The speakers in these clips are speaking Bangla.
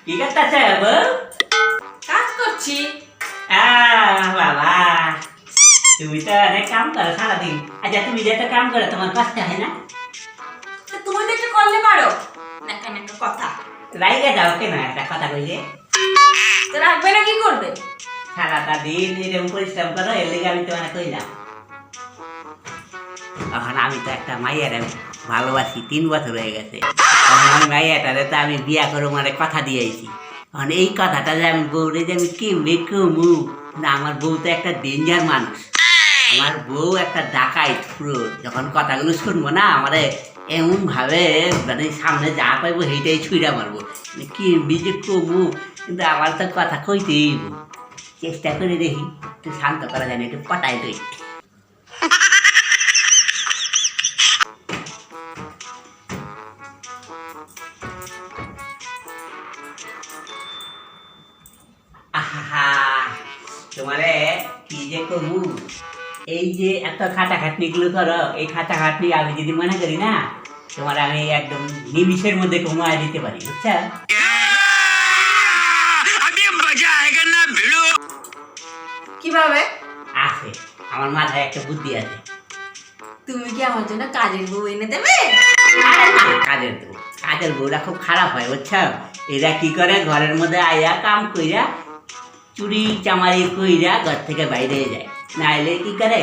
কি করতেছে বউ? কাজ করছি। বাবা তুমি তো অনেক কাম করো সারাদিন। আচ্ছা তুমি যে কাম করো তোমার কষ্ট হয় না? তুমি তো একটু করলে পারো নাকা নাকা কথা। রাইগে যাও কেন একটা কথা কইলে? তো রাখবে না কি করবে? সারাটা দিন এরকম পরিশ্রম করো, এর লেগে আমি তোমার কইলাম। এখন আমি তো একটা মাইয়ার ভালোবাসি, 3 বছর হয়ে গেছে। এখন আমি মাইয়াটারে তো আমি বিয়া করে মানে কথা দিয়েছি। এখন এই কথাটা যে আমি বউরে যে আমি কেমনে কমু, না আমার বউ তো একটা ডেঞ্জার মানুষ। আমার বউ একটা ডাকাইত পুরো। যখন কথাগুলো শুনবো না আমারে এমন ভাবে মানে সামনে যা পাইবো সেইটাই ছুঁড়া মারবো। কেমনি যে কমু, কিন্তু আমার তো কথা কইতেই চেষ্টা করে দেখি একটু শান্ত করা যায় না, একটু পটাই তুই। আহা তোমারে কি যে কমু, এই যে এত খাটাখাটনি গুলো করো, এই খাটাখাটনি আমি যদি মনে করি না, তোমার আমি একদম নিমিষের মধ্যে কমায় দিতে পারি, বুঝছা? কিভাবে? আছে, আমার মাথায় একটা বুদ্ধি আছে। তুমি কি আমার জন্য কাজের বউ এনে দেবে? কাজের বউ, কাজের বউরা খুব খারাপ হয়, বুঝছো? এরা কি করে, ঘরের মধ্যে আয়া কাম কইরা চুরি চামারি কইরা ঘর থেকে বাইরে যায়। নাইলে কি করে,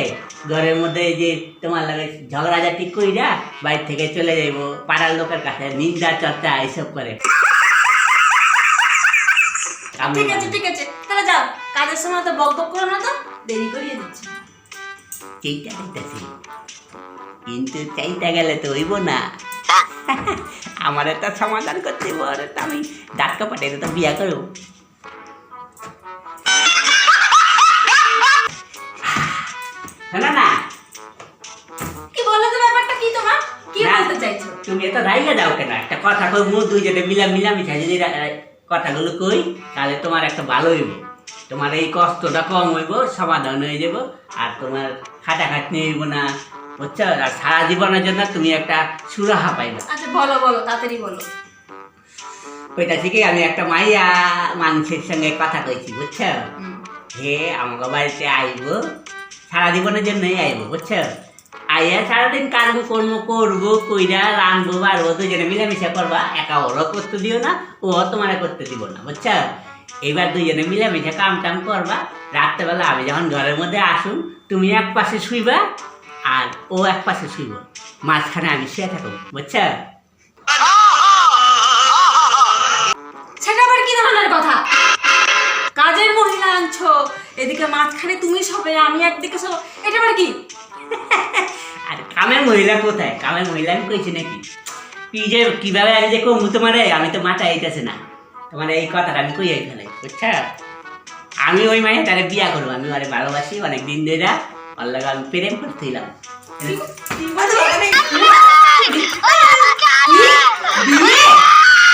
ঘরের মধ্যে এই যে তোমার লাগে ঝগড়াঝাটি কইরা বাইরে থেকে চলে যাইব, পাড়ার লোকের কাছে নিন্দা চর্চা এইসব করে। ঠিক আছে ঠিক আছে, তাহলে যাও, কাজের সময় তো বক বক করো না, তো দেরি করিয়ে দিচ্ছি। সেইটা হইতেছি, কিন্তু চাইতে গেলে তো হইব না। আমার একটা সমাধান করতে হইব, আর একটা আমি ডাক্তার পাঠিয়ে তো বিয়া করব। শোনো না, কি বলো তো, ব্যাপারটা কি তোমার? কি বলতে চাইছো? তুমি এত রাইগা যাও কেন? একটা কথা কই, মুখ দুইজনে মিলামিশা যদি কথাগুলো কই, তাহলে তোমার একটা ভালো হইব। তোমার এই কষ্টটা কম হইব, সমাধান হয়ে যাব, আর তোমার খাটাখাটনি হইব না, বুঝছো? আর সারা জীবনের জন্য তুমি একটা সুরাহা পাইবে। আচ্ছা বলো বলো, তাড়াতাড়ি বলো। কইতাছি কি, আমি একটা মাইয়া মানুষের সঙ্গে কথা কইছি, বুঝছো? হে আমাকে বাড়িতে আইব, সারা জীবনের জন্যই আইব, বুঝছো? আইয়া সারাদিন কাজ কর্ম করবো, কইরা রানবো বাড়বো, দুজনে মিলামিশা করবা। একা ওরও করতে দিও না, ও তোমার করতে দিব না, বুঝছো? এইবার দুজনে মিলামিশা কাম টাম করবা। রাত্রেবেলা আমি যখন ঘরের মধ্যে আসুন, তুমি এক পাশে শুইবা আর ও এক পাশে শুইব, মাঝখানে আমি শুয়ে থাকবো, বুঝছো? সেটা আবার কি ধরনের কথা? কাজের মহিলা আনছো, এদিকে মাঝখানে তুমি শোবে, আমি একদিকে শোবো, এটা আবার কি? আর কামের মহিলা কোথায়? কামের মহিলা আমি কইছি নাকি? কি যে কিভাবে আমি যে কমু তোমারে, আমি তো মাথায় আইতেছে না। তোমার এই কথাটা আমি কইয়াই ফেলাই, বুঝছা? আমি ওই মাইয়া তারে বিয়া করবো, আমি ওরে ভালোবাসি অনেক দিন ধরে, ওর লাগে আমি প্রেম করতেছিলাম।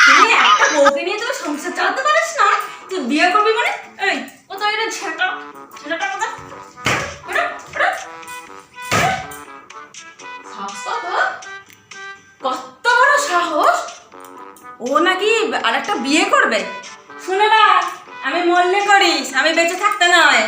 তুমি একটা বউকে নিয়ে তুমি সংসার চালাতে পারিস না, তুই বিয়ে করবি মানে? এই কোথায় এটা ছেলেটা, ছেলেটা কোথায়? কত বড় সাহস! ও নাকি আরেকটা বিয়ে করবে? শুনে না, আমি মরলে করিস, আমি বেঁচে থাকতে নয়।